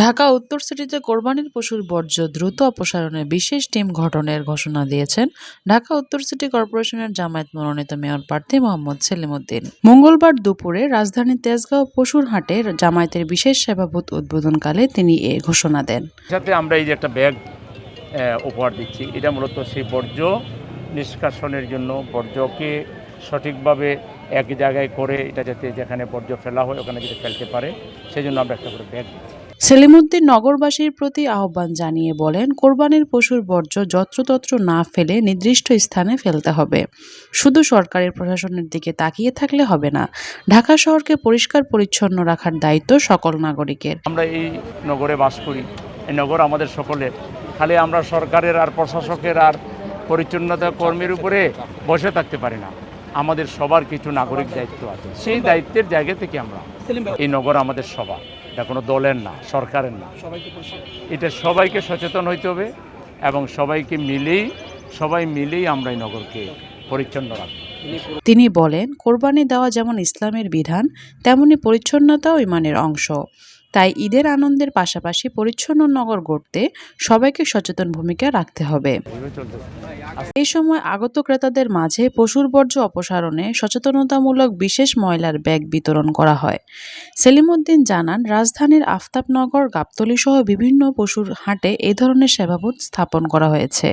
ঢাকা উত্তর সিটিতে কোরবানির পশুর বর্জ্য দ্রুত অপসারণে বিশেষ টিম গঠনের ঘোষণা দিয়েছেন ঢাকা উত্তর সিটি কর্পোরেশনের জামায়াত মনোনীত মেয়র প্রার্থী মোহাম্মদ সেলিম উদ্দিন। মঙ্গলবার দুপুরে রাজধানীর তেজগাঁও পশুর হাটে জামায়াতের বিশেষ সেবা বুথ উদ্বোধনকালে তিনি এ ঘোষণা দেন। সাথে আমরা এই যে একটা ব্যাগ উপহার দিচ্ছি, এটা মূলত সেই বর্জ্য নিষ্কাশনের জন্য, বর্জ্যকে সঠিকভাবে এক জায়গায় করে এটা যাতে যেখানে বর্জ্য ফেলা হয় ওখানে যাতে ফেলতে পারে, সেই জন্য আমরা একটা করে ব্যাগ দিচ্ছি। সেলিম উদ্দিন নগরবাসীর প্রতি আহ্বান জানিয়ে বলেন, কোরবানির পশুর বর্জ্য যত্রতত্র না ফেলে নির্দিষ্ট স্থানে ফেলতে হবে। শুধু সরকারের প্রশাসনের দিকে তাকিয়ে থাকলে হবে না। ঢাকা শহরকে পরিষ্কার পরিচ্ছন্ন রাখার দায়িত্ব সকল নাগরিকের। আমরা এই নগরে বাস করি, এই নগর আমাদের সকলের। খালি আমরা সরকারের আর প্রশাসকের আর পরিচ্ছন্নতা কর্মীর উপরে বসে থাকতে পারি না। আমাদের সবার কিছু নাগরিক দায়িত্ব আছে, সেই দায়িত্বের জায়গা থেকে আমরা, এই নগর আমাদের সবার, এটা কোনো দলের না, সরকারের না, এটা সবাইকে সচেতন হইতে হবে এবং সবাই মিলেই আমরা এই নগরকে পরিচ্ছন্ন রাখব। তিনি বলেন, কোরবানি দেওয়া যেমন ইসলামের বিধান, তেমনি পরিচ্ছন্নতাও ঈমানের অংশ। তাই ঈদের আনন্দের পাশাপাশি পরিচ্ছন্ন নগর গড়তে সবাইকে সচেতন ভূমিকা রাখতে হবে। এই সময় আগত ক্রেতাদের মাঝে পশুর বর্জ্য অপসারণে সচেতনতামূলক বিশেষ ময়লার ব্যাগ বিতরণ করা হয়। সেলিম উদ্দিন জানান, রাজধানীর আফতাবনগর, গাবতলী সহ বিভিন্ন পশুর হাটে এই ধরনের সেবাবুথ স্থাপন করা হয়েছে।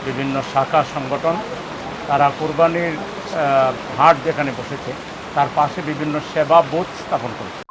বিভিন্ন শাখা সংগঠন তারা কোরবানির হাট যেখানে বসেছে তার পাশে বিভিন্ন সেবা বুথ স্থাপন করেছে।